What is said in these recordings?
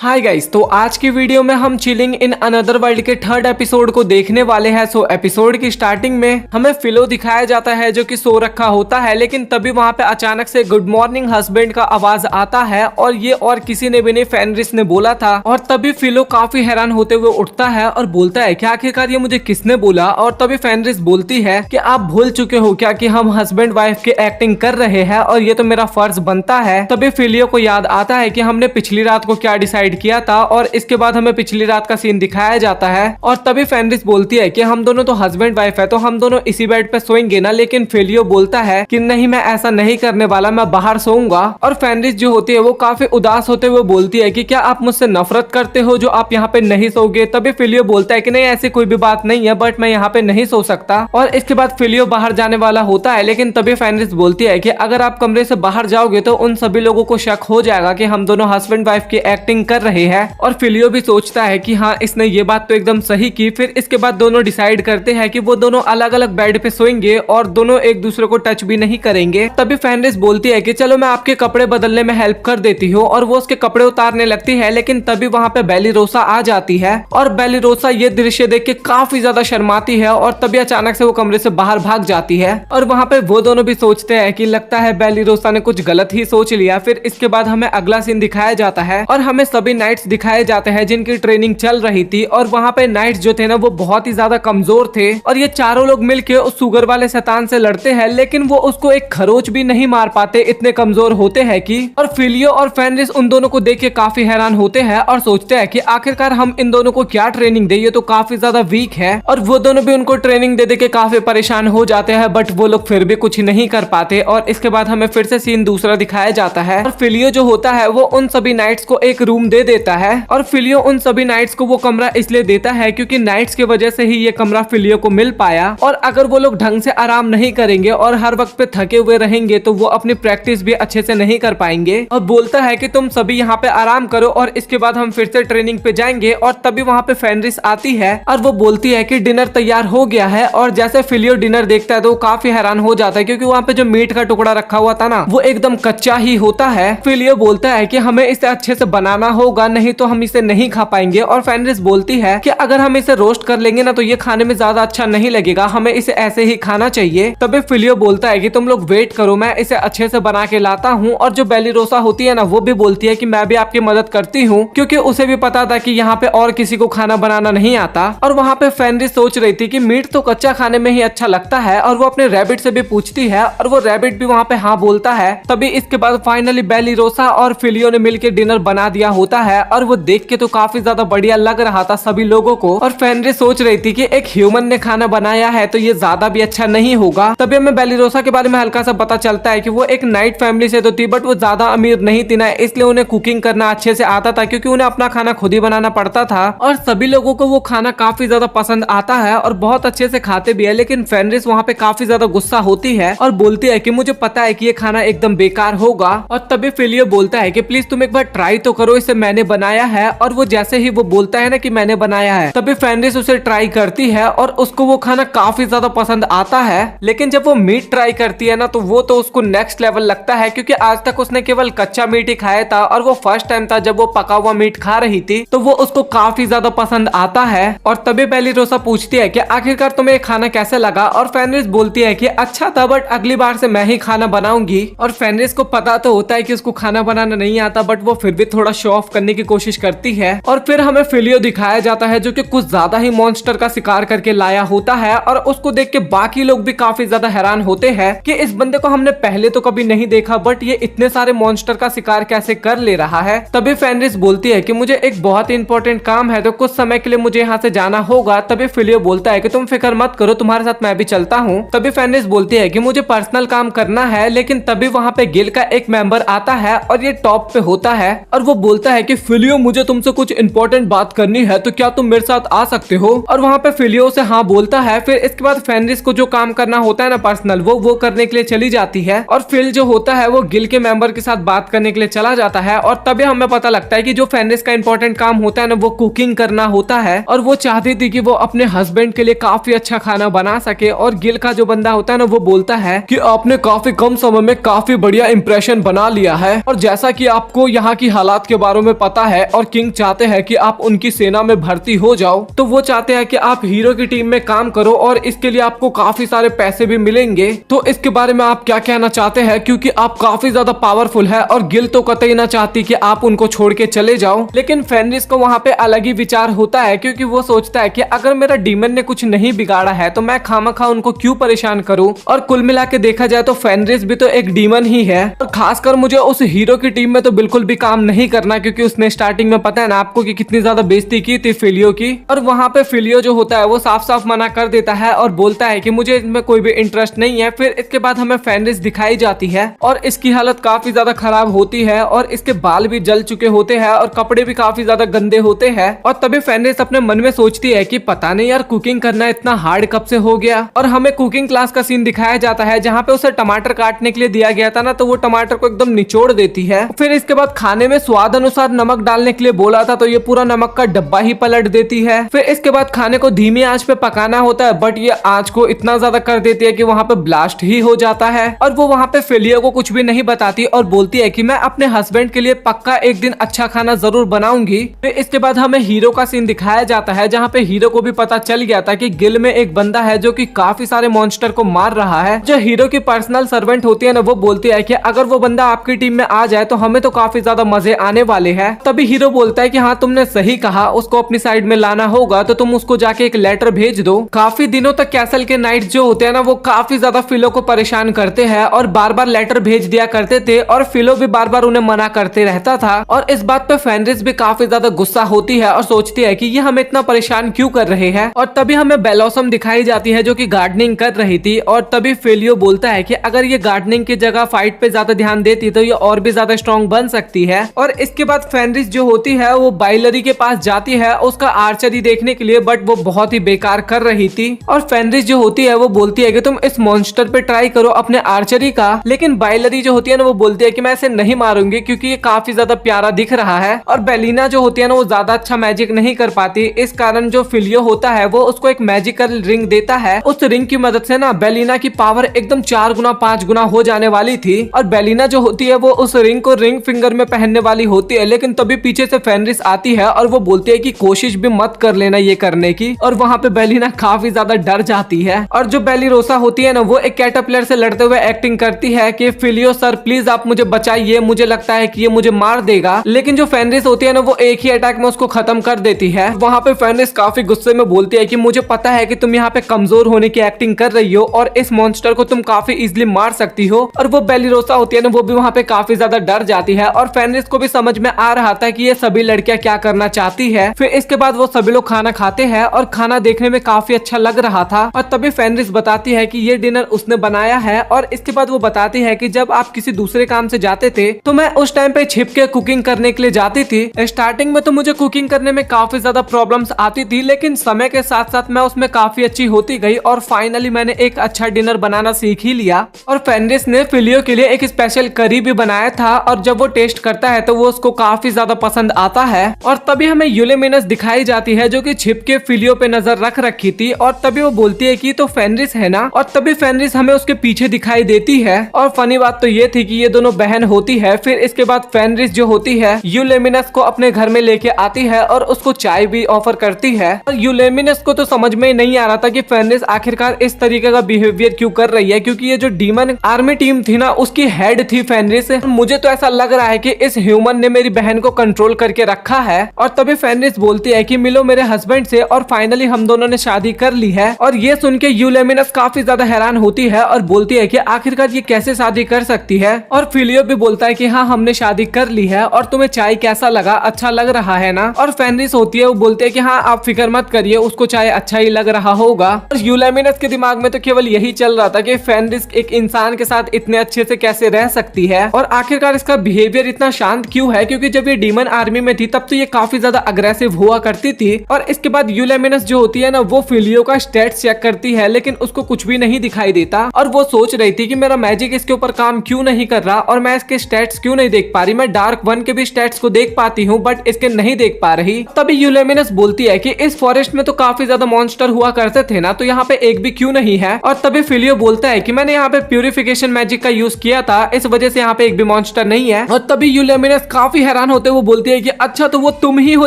Hi guys, तो आज की वीडियो में हम चिलिंग इन अनदर वर्ल्ड के थर्ड एपिसोड को देखने वाले हैं। सो एपिसोड की स्टार्टिंग में हमें फिलो दिखाया जाता है जो कि सो रखा होता है, लेकिन तभी वहां पे अचानक से गुड मॉर्निंग हस्बैंड का आवाज आता है और ये और किसी ने भी नहीं, फेनरिस ने बोला था। और तभी फिलो काफी हैरान होते हुए उठता है और बोलता है कि आखिरकार ये मुझे किसने बोला। और तभी फेनरिस बोलती है कि आप भूल चुके हो क्या कि हम हस्बैंड वाइफ की एक्टिंग कर रहे हैं और ये तो मेरा फर्ज बनता है। तभी फिलियो को याद आता है कि हमने पिछली रात को क्या डिसाइड किया था और इसके बाद हमें पिछली रात का सीन दिखाया जाता है। और तभी फेनरिस बोलती है कि हम दोनों तो हस्बैंड वाइफ है, तो हम दोनों इसी बेड पे सोएंगे ना। लेकिन फिलियो बोलता है कि नहीं, मैं ऐसा नहीं करने वाला, मैं बाहर सोऊंगा। और फेनरिस जो होती है वो काफी उदास होते हुए बोलती है कि क्या आप मुझसे नफरत करते हो जो आप यहाँ पे नहीं सोओगे। तभी फिलियो बोलता है कि नहीं, ऐसी कोई भी बात नहीं है, बट मैं यहाँ पे नहीं सो सकता। और इसके बाद फिलियो बाहर जाने वाला होता है, लेकिन तभी फेनरिस बोलती है कि अगर आप कमरे से बाहर जाओगे तो उन सभी लोगों को शक हो जाएगा कि हम दोनों हस्बैंड वाइफ की एक्टिंग कर रहे हैं। और फिलियो भी सोचता है कि हाँ, इसने ये बात तो एकदम सही की। फिर इसके बाद दोनों डिसाइड करते हैं कि वो दोनों अलग अलग बेड पे सोएंगे और दोनों एक दूसरे को टच भी नहीं करेंगे। तभी फेनरिस बोलती है कि चलो मैं आपके कपड़े बदलने में हेल्प कर देती हूँ। और वो उसके कपड़े उतारने लगती है, लेकिन तभी वहाँ पे बेलिरोसा आ जाती है। और बेलिरोसा ये दृश्य देख के काफी ज्यादा शर्माती है और तभी अचानक से वो कमरे से बाहर भाग जाती है। और वहाँ पे वो दोनों भी सोचते हैं कि लगता है बेलिरोसा ने कुछ गलत ही सोच लिया। फिर इसके बाद हमें अगला सीन दिखाया जाता है और हमें सभी नाइट्स दिखाए जाते हैं जिनकी ट्रेनिंग चल रही थी। और वहाँ पे नाइट्स जो थे ना वो बहुत ही ज्यादा कमजोर थे और ये चारों लोग मिलके उस सुगर वाले शैतान से लड़ते हैं, लेकिन वो उसको एक खरोच भी नहीं मार पाते, इतने कमजोर होते हैं कि। और फिलियो और फेनरिस उन दोनों को देख के काफी हैरान होते हैं और सोचते हैं कि आखिरकार हम इन दोनों को क्या ट्रेनिंग दे, ये तो काफी ज्यादा वीक है। और वो दोनों भी उनको ट्रेनिंग दे के काफी परेशान हो जाते हैं, बट वो लोग फिर भी कुछ नहीं कर पाते। और इसके बाद हमें फिर से सीन दूसरा दिखाया जाता है और फिलियो जो होता है वो उन सभी नाइट्स को एक रूम दे देता है। और फिलियो उन सभी नाइट्स को वो कमरा इसलिए देता है क्योंकि नाइट्स की वजह से ही ये कमरा फिलियो को मिल पाया। और अगर वो लोग ढंग से आराम नहीं करेंगे और हर वक्त पे थके हुए रहेंगे तो वो अपनी प्रैक्टिस भी अच्छे से नहीं कर पाएंगे। और बोलता है कि तुम सभी यहाँ पे आराम करो और इसके बाद हम फिर से ट्रेनिंग पे जाएंगे। और तभी वहाँ पे फेनरिस आती है और वो बोलती है कि डिनर तैयार हो गया है। और जैसे फिलियो डिनर देखता है तो वो काफी हैरान हो जाता है क्योंकि वहाँ पे जो मीट का टुकड़ा रखा हुआ था ना वो एकदम कच्चा ही होता है। फिलियो बोलता है कि हमें इसे अच्छे से बनाना होगा, नहीं तो हम इसे नहीं खा पाएंगे। और फेनरिस बोलती है कि अगर हम इसे रोस्ट कर लेंगे ना तो ये खाने में ज्यादा अच्छा नहीं लगेगा, हमें इसे ऐसे ही खाना चाहिए। तभी फिलियो बोलता है कि तुम लोग वेट करो, मैं इसे अच्छे से बना के लाता हूँ। और जो बेलिरोसा होती है ना वो भी बोलती है कि मैं भी आपकी मदद करती हूँ, क्योंकि उसे भी पता था कि यहाँ पे और किसी को खाना बनाना नहीं आता। और वहाँ पे फेनरिस सोच रही थी कि मीट तो कच्चा खाने में ही अच्छा लगता है। और वो अपने रैबिट से भी पूछती है और वो रैबिट भी वहाँ पे हाँ बोलता है। तभी इसके बाद फाइनली बेलिरोसा और फिलियो ने मिलकर डिनर बना दिया होता है और वो देख के तो काफी ज्यादा बढ़िया लग रहा था सभी लोगों को। और फेनरिस सोच रही थी कि एक ह्यूमन ने खाना बनाया है तो ये ज्यादा भी अच्छा नहीं होगा। तभी हमें बेलिरोसा के बारे में हल्का सा पता चलता है कि वो एक नाइट फैमिली से तो थी, बट वो ज्यादा अमीर नहीं थी ना, इसलिए उन्हें कुकिंग करना अच्छे से आता था क्योंकि उन्हें अपना खाना खुद ही बनाना पड़ता था। और सभी लोगों को वो खाना काफी ज्यादा पसंद आता है और बहुत अच्छे से खाते भी है। लेकिन फेनरिस वहाँ पे काफी ज्यादा गुस्सा होती है और बोलती है कि मुझे पता है कि ये खाना एकदम बेकार होगा। और तभी फिलियो बोलता है कि प्लीज तुम एक बार ट्राई तो करो, इसे मैंने बनाया है। और वो जैसे ही वो बोलता है ना कि मैंने बनाया है, तभी फेनरिस उसे ट्राई करती है और उसको वो खाना काफी ज्यादा पसंद आता है। लेकिन जब वो मीट ट्राई करती है ना तो वो तो उसको नेक्स्ट लेवल लगता है, क्योंकि आज तक उसने केवल कच्चा मीट ही खाया था और वो फर्स्ट टाइम था जब वो पका हुआ मीट खा रही थी, तो वो उसको काफी ज्यादा पसंद आता है। और तभी बेलिरोसा पूछती है कि आखिरकार तुम्हें खाना कैसे लगा। और फेनरिस बोलती है कि अच्छा था, बट अगली बार से मैं ही खाना बनाऊंगी। और फेनरिस को पता तो होता है कि उसको खाना बनाना नहीं आता, बट वो फिर भी थोड़ा शो ऑफ करने की कोशिश करती है। और फिर हमें फिलियो दिखाया जाता है जो कि कुछ ज्यादा ही मॉन्स्टर का शिकार करके लाया होता है। और उसको देख के बाकी लोग भी काफी ज्यादा हैरान होते हैं कि इस बंदे को हमने पहले तो कभी नहीं देखा, बट ये इतने सारे मॉन्स्टर का शिकार कैसे कर ले रहा है। तभी फेनरिस बोलती है कि मुझे एक बहुत ही इंपॉर्टेंट काम है तो कुछ समय के लिए मुझे यहाँ से जाना होगा। तभी फिलियो बोलता है कि तुम फिक्र मत करो, तुम्हारे साथ मैं भी चलता हूँ। तभी फेनरिस बोलती है कि मुझे पर्सनल काम करना है। लेकिन तभी वहाँ पे गिल का एक मेंबर आता है और ये टॉप पे होता है और वो बोलता है कि फिलियो मुझे तुमसे कुछ इंपॉर्टेंट बात करनी है, तो क्या तुम मेरे साथ आ सकते हो। और वहाँ पे फिलियो से हाँ बोलता है। फिर इसके बाद फेनरिस को जो काम करना होता है ना पर्सनल, वो करने के लिए चली जाती है। और फिल जो होता है वो गिल के मेंबर के साथ बात करने के लिए चला जाता है। और तभी हमें पता लगता है कि जो फेनरिस का इंपॉर्टेंट काम होता है ना वो कुकिंग करना होता है। और वो चाहती थी कि वो अपने हस्बैंड के लिए काफी अच्छा खाना बना सके। और गिल का जो बंदा होता है ना वो बोलता है कि आपने काफी कम समय में काफी बढ़िया इंप्रेशन बना लिया है। और जैसा कि आपको यहाँ की हालात के बारे में हमें पता है और किंग चाहते हैं कि आप उनकी सेना में भर्ती हो जाओ। तो वो चाहते हैं कि आप हीरो की टीम में काम करो और इसके लिए आपको काफी सारे पैसे भी मिलेंगे। तो इसके बारे में आप क्या कहना चाहते हैं, क्योंकि आप काफी ज्यादा पावरफुल है और गिल तो कतई ना चाहती कि आप उनको छोड़ के चले जाओ। लेकिन फेनरिस को वहाँ पे अलग ही विचार होता है, क्योंकि वो सोचता है कि अगर मेरा डीमन ने कुछ नहीं बिगाड़ा है तो मैं खामखा उनको क्यों परेशान करूं। और कुल मिला के देखा जाए तो फेनरिस भी तो एक डीमन ही है, और खासकर मुझे उस हीरो की टीम में तो बिल्कुल भी काम नहीं करना, क्योंकि उसने स्टार्टिंग में पता है ना आपको कि कितनी ज्यादा बेइज्जती की थी फिलियो की। और वहाँ पे फिलियो जो होता है वो साफ साफ मना कर देता है और बोलता है कि मुझे इसमें कोई भी इंटरेस्ट नहीं है। फिर इसके बाद हमें फेनरिस दिखाई जाती है और इसकी हालत काफी ज्यादा खराब होती है और इसके बाल भी जल चुके होते हैं और कपड़े भी काफी ज्यादा गंदे होते हैं। और तभी फेनरिस अपने मन में सोचती है कि पता नहीं यार कुकिंग करना इतना हार्ड कब से हो गया। और हमें कुकिंग क्लास का सीन दिखाया जाता है जहाँ पे उसे टमाटर काटने के लिए दिया गया था ना, तो वो टमाटर को एकदम निचोड़ देती है। फिर इसके बाद खाने में स्वाद अनुसार नमक डालने के लिए बोला था तो ये पूरा नमक का डब्बा ही पलट देती है। फिर इसके बाद खाने को धीमी आंच पे पकाना होता है, बट ये आंच को इतना ज्यादा कर देती है कि वहाँ पे ब्लास्ट ही हो जाता है। और वो वहाँ पे फिलियो को कुछ भी नहीं बताती और बोलती है कि मैं अपने हस्बैंड के लिए पक्का एक दिन अच्छा खाना जरूर बनाऊंगी। फिर इसके बाद हमें हीरो का सीन दिखाया जाता है जहाँ पे हीरो को भी पता चल गया था कि गिल में एक बंदा है जो कि काफी सारे मॉन्स्टर को मार रहा है। जो हीरो की पर्सनल सर्वेंट होती है ना, वो बोलती है कि अगर वो बंदा आपकी टीम में आ जाए तो हमें तो काफी ज्यादा मजे आने वाले हैं। तभी हीरो बोलता है कि हाँ तुमने सही कहा, उसको अपनी साइड में लाना होगा तो तुम उसको जाके एक लेटर भेज दो। काफी दिनों तक कैसल के नाइट्स जो होते हैं ना वो काफी ज्यादा फिलो को परेशान करते हैं और बार बार लेटर भेज दिया करते थे और फिलो भी बार बार उन्हें मना करते रहता था। और इस बात पे फेनरिस भी काफी ज्यादा गुस्सा होती है और सोचती है कि ये हमें इतना परेशान क्यों कर रहे हैं। और तभी हमें बेलोसम दिखाई जाती है जो कि गार्डनिंग कर रही थी। और तभी फिलियो बोलता है कि अगर ये गार्डनिंग की जगह फाइट पे ज्यादा ध्यान देती तो ये और भी ज्यादा स्ट्रॉन्ग बन सकती है। और इसके बाद फेनरिस जो होती है वो बाइलरी के पास जाती है उसका आर्चरी देखने के लिए, बट वो बहुत ही बेकार कर रही थी। और फेनरिस जो होती है वो बोलती है कि तुम इस मॉन्स्टर पे ट्राई करो अपने आर्चरी का। लेकिन बाइलरी जो होती है ना वो बोलती है कि मैं इसे नहीं मारूंगी क्योंकि ये काफी ज्यादा प्यारा दिख रहा है। और बेलिना जो होती है ना वो ज्यादा अच्छा मैजिक नहीं कर पाती, इस कारण जो फिलियो होता है वो उसको एक मैजिकल रिंग देता है। उस रिंग की मदद से ना बेलिना की पावर एकदम 4 गुना 5 गुना हो जाने वाली थी। और बेलिना जो होती है वो उस रिंग को रिंग फिंगर में पहनने वाली होती है, लेकिन तभी पीछे से फेनरिस आती है और वो बोलती है कि कोशिश भी मत कर लेना ये करने की। और वहाँ पे बेलिना काफी ज्यादा डर जाती है। और जो बेलिरोसा होती है ना वो एक कैटरपिलर से लड़ते हुए एक्टिंग करती है कि फिलियो सर प्लीज आप मुझे बचाइए, मुझे लगता है कि ये मुझे मार देगा। लेकिन जो फेनरिस होती है ना वो एक ही अटैक में उसको खत्म कर देती है। वहाँ पे फेनरिस काफी गुस्से में बोलती है कि मुझे पता है कि तुम यहाँ पे कमजोर होने की एक्टिंग कर रही हो और इस मॉन्स्टर को तुम काफी इजिली मार सकती हो। और वो बेलिरोसा होती है ना वो भी वहाँ पे काफी ज्यादा डर जाती है। और फेनरिस को भी समझ में आ रहा था कि ये सभी लड़कियां क्या करना चाहती है। फिर इसके बाद वो सभी लोग खाना खाते हैं और खाना देखने में काफी अच्छा लग रहा था। और तभी फेनरिस बताती है कि ये डिनर उसने बनाया है। और इसके बाद वो बताती है कि जब आप किसी दूसरे काम से जाते थे तो मैं उस टाइम पे छिप के कुकिंग करने के लिए जाती थी। स्टार्टिंग में तो मुझे कुकिंग करने में काफी ज्यादा प्रॉब्लम्स आती थी, लेकिन समय के साथ साथ मैं उसमें काफी अच्छी होती गई और फाइनली मैंने एक अच्छा डिनर बनाना सीख ही लिया। और फेनरिस ने फिलियो के लिए एक स्पेशल करी भी बनाया था और जब वो टेस्ट करता है तो वो उसको काफी ज्यादा पसंद आता है। और तभी हमें यूलेमिनस दिखाई जाती है जो कि छिप के फिलियो पे नजर रख रखी थी। और तभी वो बोलती है कि तो फेनरिस है ना। और तभी फेनरिस हमें उसके पीछे दिखाई देती है। और फनी बात तो ये थी कि ये दोनों बहन होती है। फिर इसके बाद फेनरिस जो होती है यूलेमिनस को अपने घर में लेके आती है और उसको चाय भी ऑफर करती है। और यूलेमिनस को तो समझ में नहीं आ रहा था कि फेनरिस आखिरकार इस तरीके का बिहेवियर क्यों कर रही है, क्योंकि ये जो डीमन आर्मी टीम थी ना उसकी हेड थी फेनरिस। मुझे तो ऐसा लग रहा है कि इस ह्यूमन ने मेरी बहन को कंट्रोल करके रखा है। और तभी फेनरिस बोलती है कि मिलो मेरे हस्बैंड से और फाइनली हम दोनों ने शादी कर ली है। और ये सुन के यूलेमिनस काफी ज्यादा हैरान होती है और बोलती है कि आखिरकार ये कैसे शादी कर सकती है। और फिलियो भी बोलता है कि हाँ हमने शादी कर ली है। और तुम्हें चाय कैसा लगा, अच्छा लग रहा है ना। और फेनरिस होती है वो बोलते है कि हाँ आप फिक्र मत करिए, उसको चाय अच्छा ही लग रहा होगा। और यूलेमिनस के दिमाग में तो केवल यही चल रहा था कि फेनरिस एक इंसान के साथ इतने अच्छे से कैसे रह सकती है और आखिरकार इसका बिहेवियर इतना शांत क्यों है, क्योंकि जब ये डीमन आर्मी में थी तब तो ये काफी ज्यादा अग्रेसिव हुआ करती थी। और इसके बाद यूलेमिनस जो होती है ना वो फिलियो का स्टेट्स चेक करती है, लेकिन उसको कुछ भी नहीं दिखाई देता। और वो सोच रही थी कि मेरा मैजिक इसके ऊपर काम क्यों नहीं कर रहा और मैं इसके स्टेट्स क्यों नहीं देख पा रही। मैं डार्क 1 के भी स्टेट्स को देख पाती हूँ बट इसके नहीं देख पा रही। तभी यूलेमिनस बोलती है कि इस फॉरेस्ट में तो काफी ज्यादा मॉन्स्टर हुआ करते थे ना, तो यहाँ पे एक भी क्यों नहीं है। और तभी फिलियो बोलता है कि मैंने यहाँ पे प्यूरिफिकेशन मैजिक का यूज किया था, इस वजह से यहाँ पे एक भी मॉन्स्टर नहीं है। और तभी यूलेमिनस काफी हैरान होते वो बोलती है कि अच्छा तो वो तुम ही हो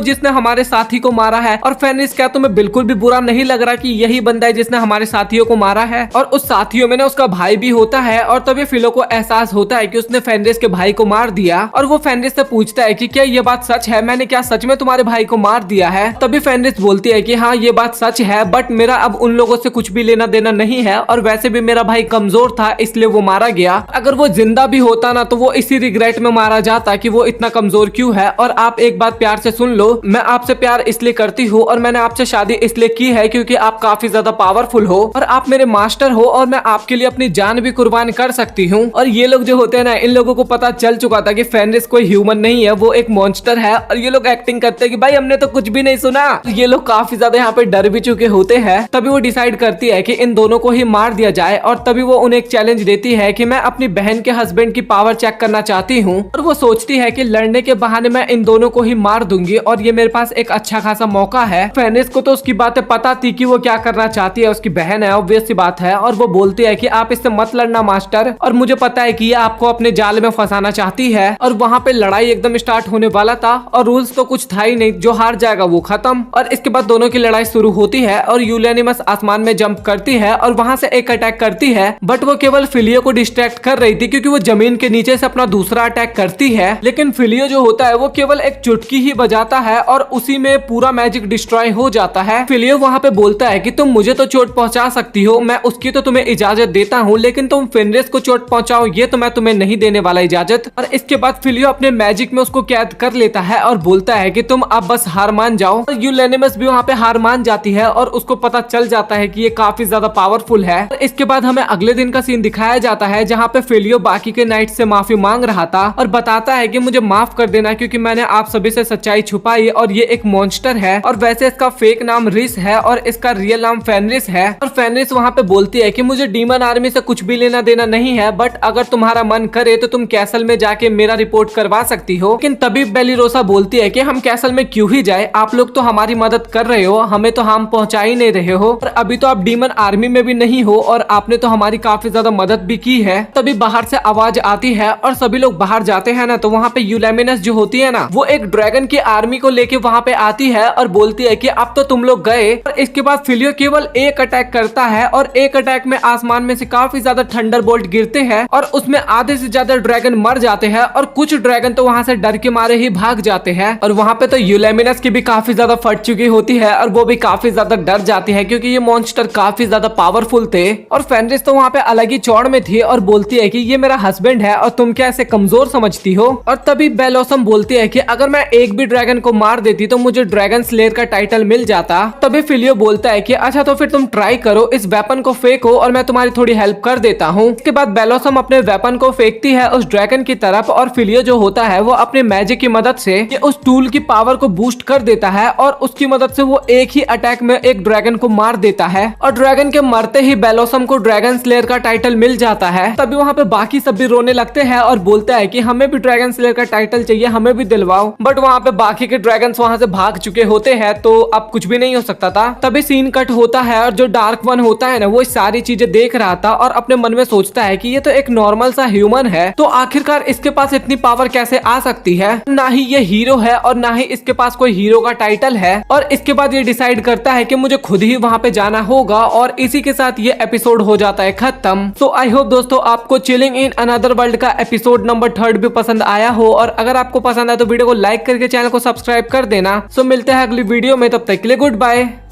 जिसने हमारे साथी को मारा है। और फेनिस क्या तुम्हें बिल्कुल भी बुरा नहीं लग रहा कि यही बंदा है जिसने हमारे साथियों को मारा है? और उस साथियों में ना उसका भाई भी होता है। और तभी फिलो को एहसास होता है कि उसने फेनिस के भाई को मार दिया। और वो फेनिस से पूछता है कि क्या ये बात सच है, मैंने क्या सच में तुम्हारे भाई को मार दिया है? तभी फेनिस बोलती है कि हाँ ये बात सच है, बट मेरा अब उन लोगों से कुछ भी लेना देना नहीं है, और वैसे भी मेरा भाई कमजोर था इसलिए वो मारा गया। अगर वो जिंदा भी होता ना तो वो इसी रिग्रेट में मारा जाता कि वो इतना कमजोर क्यों है। और आप एक बात प्यार से सुन लो, मैं आपसे प्यार इसलिए करती हूँ और मैंने आपसे शादी इसलिए की है क्योंकि आप काफी ज्यादा पावरफुल हो और आप मेरे मास्टर हो और मैं आपके लिए अपनी जान भी कुर्बान कर सकती हूँ। और ये लोग जो होते हैं ना, इन लोगों को पता चल चुका था कि फेनिस कोई ह्यूमन नहीं है, वो एक मॉन्स्टर है। और ये लोग एक्टिंग करते हैं कि भाई हमने तो कुछ भी नहीं सुना। ये लोग काफी ज्यादा यहाँ पे डर भी चुके होते हैं। तभी वो डिसाइड करती है कि इन दोनों को ही मार दिया जाए। और तभी वो उन्हें एक चैलेंज देती है कि मैं अपनी बहन के हस्बैंड की पावर चेक करना चाहती हूँ। और वो सोचती है कि लड़ने के बहाने मैं इन दोनों को ही मार दूंगी और ये मेरे पास एक अच्छा खासा मौका है। फेनिस को तो उसकी बातें पता थी कि वो क्या करना चाहती है, उसकी बहन है, ऑब्वियस सी बात है। और वो बोलती है कि आप इससे मत लड़ना मास्टर, और मुझे पता है कि ये आपको अपने जाल में फंसाना चाहती है। और वहाँ पे लड़ाई एकदम स्टार्ट होने वाला था और रूल्स तो कुछ था ही नहीं, जो हार जाएगा वो खत्म। और इसके बाद दोनों की लड़ाई शुरू होती है और यूलियनिमस आसमान में जंप करती है और वहाँ से एक अटैक करती है, बट वो केवल फिलियो को डिस्ट्रैक्ट कर रही थी क्योंकि वो जमीन के नीचे से अपना दूसरा अटैक करती है। लेकिन फिलियो जो होता है वो केवल एक चुटकी ही बजाता है और उसी में पूरा मैजिक डिस्ट्रॉय हो जाता है। फिलियो वहाँ पे बोलता है कि तुम मुझे तो चोट पहुंचा सकती हो, मैं उसकी तो तुम्हें इजाजत देता हूँ, लेकिन तुम फेनिस को चोट पहुंचाओ ये तो मैं तुम्हें नहीं देने वाला इजाजत। और इसके बाद फिलियो अपने मैजिक में उसको कैद कर लेता है और बोलता है कि तुम अब बस हार मान जाओ। और यूलेनिमस भी वहाँ पे हार मान जाती है और उसको पता चल जाता है कि ये काफी ज्यादा पावरफुल है। और इसके बाद हमें अगले दिन का सीन दिखाया जाता है जहाँ पे फिलियो बाकी के नाइट से माफी मांग रहा था और बताता है कि मुझे माफ कर देना क्योंकि मैंने आप सभी से सच्चाई छुपाई और ये एक मॉन्स्टर है। और वैसे इसका फेक नाम रिस है और इसका रियल नाम फेनिस है। और फेनिस वहाँ पे बोलती है कि मुझे डीमन आर्मी से कुछ भी लेना देना नहीं है, बट अगर तुम्हारा मन करे तो तुम कैसल में जाके मेरा रिपोर्ट करवा सकती हो। लेकिन तभी बेलिरोसा बोलती है कि हम कैसल में क्यों ही जाए, आप लोग तो हमारी मदद कर रहे हो, हमें तो हार्म पहुंचा ही नहीं रहे हो, और अभी तो आप डीमन आर्मी में भी नहीं हो और आपने तो हमारी काफी ज्यादा मदद भी की है। तभी बाहर से आवाज आती है और सभी लोग बाहर जाते हैं ना, तो वहाँ पे यूलेमिनस जो होती है ना, वो एक ड्रैगन की आर्मी को लेके वहाँ पे आती है और बोलती है कि अब तो तुम लोग गए। और इसके बाद फिलियो केवल एक अटैक करता है और एक अटैक में आसमान में से काफी ज्यादा थंडरबोल्ट गिरते हैं और उसमें आधे से ज्यादा ड्रैगन मर जाते हैं और कुछ ड्रैगन तो वहाँ से डर के मारे ही भाग जाते हैं। और वहाँ पे तो यूलेमिनस की भी काफी ज्यादा फट चुकी होती है और वो भी काफी ज्यादा डर जाती है क्योंकि ये मॉन्स्टर काफी ज्यादा पावरफुल थे। और फेनिस तो वहाँ पे अलग ही चौड़ में थी और बोलती है कि ये मेरा हस्बैंड है और तुम क्या ऐसे कमजोर समझती हो। और तभी बेलोसम बोलती है कि अगर मैं एक भी ड्रैगन को मार देती तो मुझे ड्रैगन स्लेयर का टाइटल मिल जाता। तभी फिलियो बोलता है कि अच्छा तो फिर तुम ट्राई करो, इस वेपन को फेंको और मैं तुम्हारी थोड़ी हेल्प कर देता हूँ। इसके बाद बेलोसम अपने वेपन को फेंकती है उस ड्रैगन की तरफ और फिलियो जो होता है वो अपने मैजिक की मदद से उस टूल की पावर को बूस्ट कर देता है और उसकी मदद से वो एक ही अटैक में एक ड्रैगन को मार देता है। और ड्रैगन के मरते ही बेलोसम को ड्रैगन स्लेयर का टाइटल मिल जाता है। तभी वहाँ पे बाकी सब भी रोने लगते हैं और बोलता है कि हमें भी ड्रैगन स्लेयर का टाइटल चाहिए, हमें भी दिलवाओ। बट वहाँ पे बाकी के ड्रैगन्स वहाँ से भाग चुके होते हैं तो अब कुछ भी नहीं हो सकता था। तभी सीन कट होता है और जो डार्क वन होता है ना, वो सारी चीजें देख रहा था और अपने मन में सोचता है कि ये तो एक नॉर्मल सा ह्यूमन है, तो आखिरकार इसके पास इतनी पावर कैसे आ सकती है? ना ही ये हीरो है और ना ही इसके पास कोई हीरो का टाइटल है। और इसके बाद ये डिसाइड करता है कि मुझे खुद ही वहाँ पे जाना होगा और इसी के साथ ये एपिसोड हो जाता है खत्म। सो आई होप दोस्तों आपको चिलिंग इन अनदर वर्ल्ड का एपिसोड नंबर 3 भी पसंद आया हो, और अगर आपको पसंद आया तो वीडियो को लाइक करके चैनल को सब्सक्राइब कर देना। सो मिलते हैं अगली वीडियो में, तब तक के लिए गुड बाय।